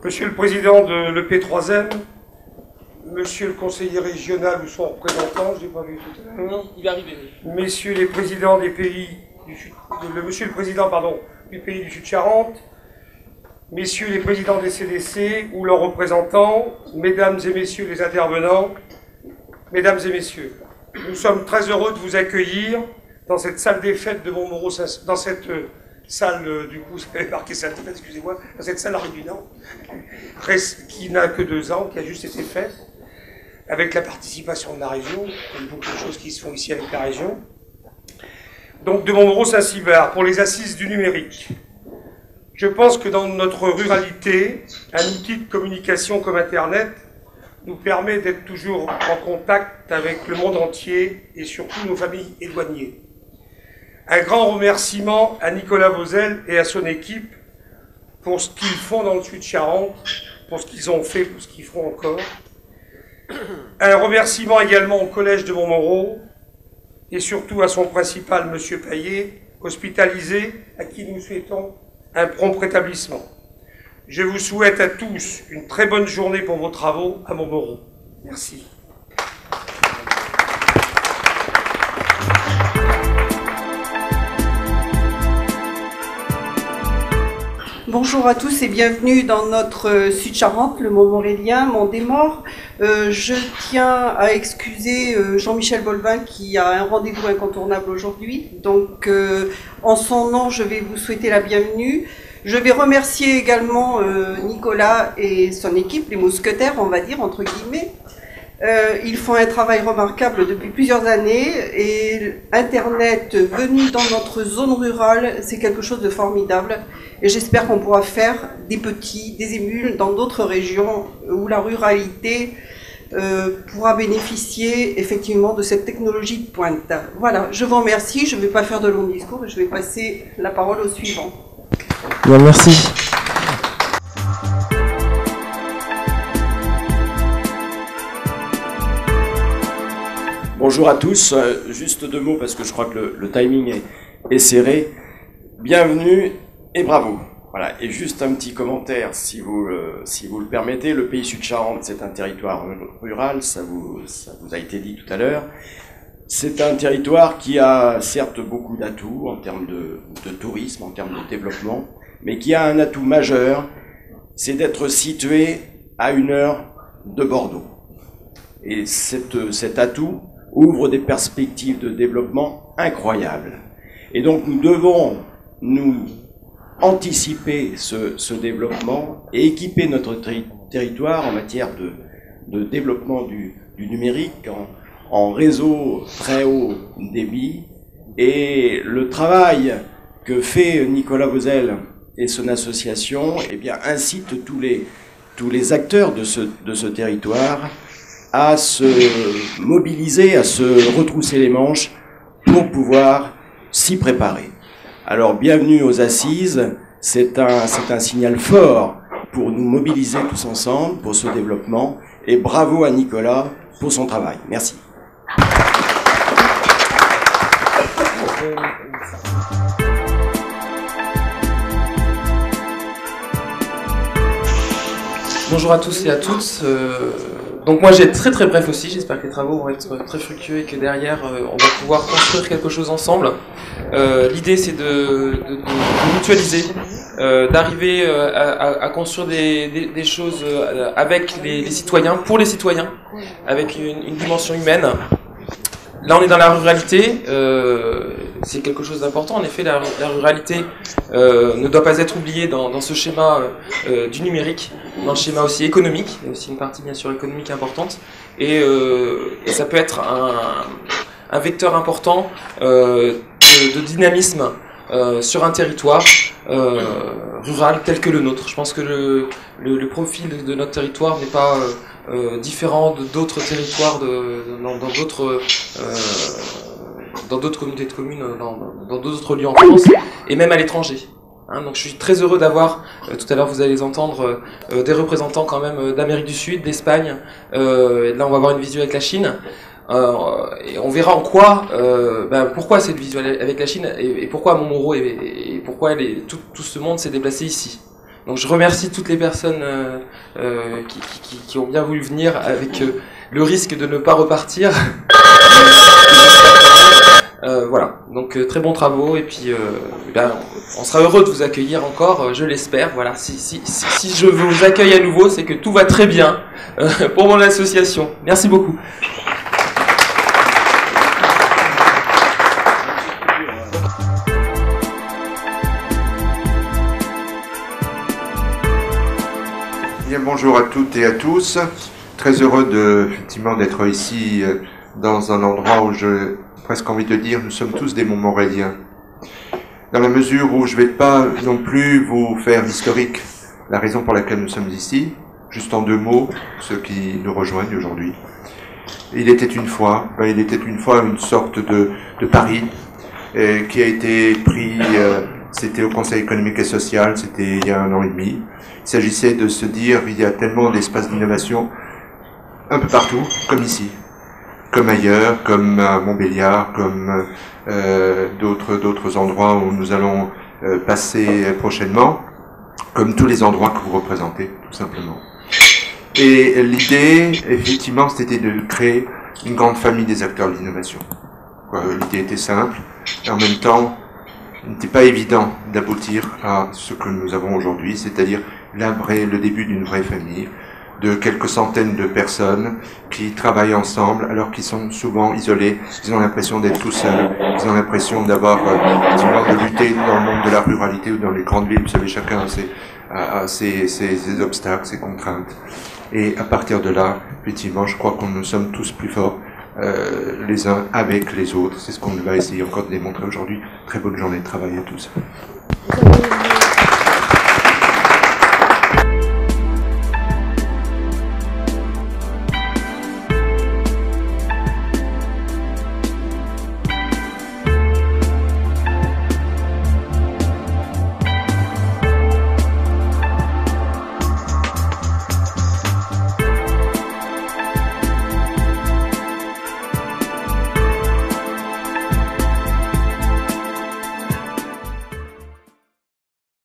Monsieur le président de l'EP3M, monsieur le conseiller régional ou son représentant, je n'ai pas vu tout à l'heure. Il va arriver. Messieurs les présidents des pays du Sud, monsieur le président, pardon, du pays du Sud-Charente, messieurs les présidents des CDC ou leurs représentants, mesdames et messieurs les intervenants, mesdames et messieurs, nous sommes très heureux de vous accueillir dans cette salle des fêtes de Montmoreau, dans cette salle, du coup, vous avez marqué salle des fêtes, excusez-moi, dans cette salle réunionnante, qui n'a que 2 ans, qui a juste été faite, avec la participation de la région, il y a beaucoup de choses qui se font ici avec la région. Donc de Montmoreau-Saint-Cybard, pour les assises du numérique. Je pense que dans notre ruralité, un outil de communication comme Internet nous permet d'être toujours en contact avec le monde entier et surtout nos familles éloignées. Un grand remerciement à Nicolas Vauzel et à son équipe pour ce qu'ils font dans le Sud-Charente, pour ce qu'ils ont fait, pour ce qu'ils feront encore. Un remerciement également au Collège de Montmoreau et surtout à son principal, M. Payet, hospitalisé, à qui nous souhaitons un prompt rétablissement. Je vous souhaite à tous une très bonne journée pour vos travaux à Montmoreau. Merci. Bonjour à tous et bienvenue dans notre Sud-Charente, le Montmorélien, Mont-des-Morts. Je tiens à excuser Jean-Michel Bolvin qui a un rendez-vous incontournable aujourd'hui. Donc, en son nom, je vais vous souhaiter la bienvenue. Je vais remercier également Nicolas et son équipe, les mousquetaires, on va dire, entre guillemets. Ils font un travail remarquable depuis plusieurs années et Internet venu dans notre zone rurale, c'est quelque chose de formidable. Et j'espère qu'on pourra faire des émules dans d'autres régions où la ruralité pourra bénéficier effectivement de cette technologie de pointe. Voilà, je vous remercie, je ne vais pas faire de long discours et je vais passer la parole au suivant. Bien, merci. Bonjour à tous, juste 2 mots parce que je crois que le timing est serré. Bienvenue et bravo. Voilà. Et juste un petit commentaire, si vous le permettez. Le pays Sud-Charente, c'est un territoire rural, ça vous a été dit tout à l'heure. C'est un territoire qui a certes beaucoup d'atouts en termes de tourisme, en termes de développement, mais qui a un atout majeur, c'est d'être situé à 1 heure de Bordeaux. Et cet atout ouvre des perspectives de développement incroyables. Et donc nous devons nous anticiper ce développement et équiper notre territoire en matière de développement du numérique en réseau très haut débit. Et le travail que fait Nicolas Vauzel et son association, eh bien, incite tous les acteurs de ce territoire à se mobiliser, à se retrousser les manches pour pouvoir s'y préparer. Alors, bienvenue aux Assises, c'est un signal fort pour nous mobiliser tous ensemble pour ce développement, et bravo à Nicolas pour son travail. Merci. Bonjour à tous et à toutes. Donc moi j'ai très très bref aussi, j'espère que les travaux vont être très fructueux et que derrière on va pouvoir construire quelque chose ensemble. L'idée c'est de mutualiser, d'arriver à construire des choses avec les citoyens, pour les citoyens, avec une dimension humaine. Là on est dans la ruralité, c'est quelque chose d'important. En effet, la ruralité ne doit pas être oubliée dans ce schéma du numérique, dans le schéma aussi économique. Il y a aussi une partie bien sûr économique importante, et ça peut être un vecteur important de dynamisme sur un territoire rural tel que le nôtre. Je pense que le profil de notre territoire n'est pas différent d'autres territoires dans d'autres communautés de communes, dans d'autres lieux en France, et même à l'étranger. Donc je suis très heureux d'avoir, tout à l'heure vous allez les entendre, des représentants quand même d'Amérique du Sud, d'Espagne, et là on va avoir une visio avec la Chine, et on verra en quoi, pourquoi cette visio avec la Chine, et pourquoi Montmoreau, et pourquoi tout ce monde s'est déplacé ici. Donc je remercie toutes les personnes qui ont bien voulu venir avec le risque de ne pas repartir. Voilà, donc très bons travaux et puis on sera heureux de vous accueillir encore, je l'espère. Voilà, si je vous accueille à nouveau, c'est que tout va très bien pour mon association. Merci beaucoup. Bien, bonjour à toutes et à tous. Très heureux effectivement d'être ici dans un endroit où j'ai presque envie de dire nous sommes tous des Montmoréliens. Dans la mesure où je ne vais pas non plus vous faire l'historique, la raison pour laquelle nous sommes ici, juste en 2 mots, ceux qui nous rejoignent aujourd'hui. Il était une fois une sorte de pari qui a été pris, c'était au Conseil économique et social, c'était il y a 1 an et demi. Il s'agissait de se dire, il y a tellement d'espaces d'innovation un peu partout, comme ici, comme ailleurs, comme à Montbéliard, comme d'autres endroits où nous allons passer prochainement, comme tous les endroits que vous représentez, tout simplement. Et l'idée, effectivement, c'était de créer une grande famille des acteurs de l'innovation. L'idée était simple, et en même temps, il n'était pas évident d'aboutir à ce que nous avons aujourd'hui, c'est-à-dire le début d'une vraie famille, de quelques centaines de personnes qui travaillent ensemble alors qu'ils sont souvent isolés, ils ont l'impression d'être tout seuls, ils ont l'impression d'avoir de lutter dans le monde de la ruralité ou dans les grandes villes, vous savez, chacun a ses obstacles, ses contraintes. Et à partir de là, effectivement, je crois que nous sommes tous plus forts les uns avec les autres. C'est ce qu'on va essayer encore de démontrer aujourd'hui. Très bonne journée de travail à tous.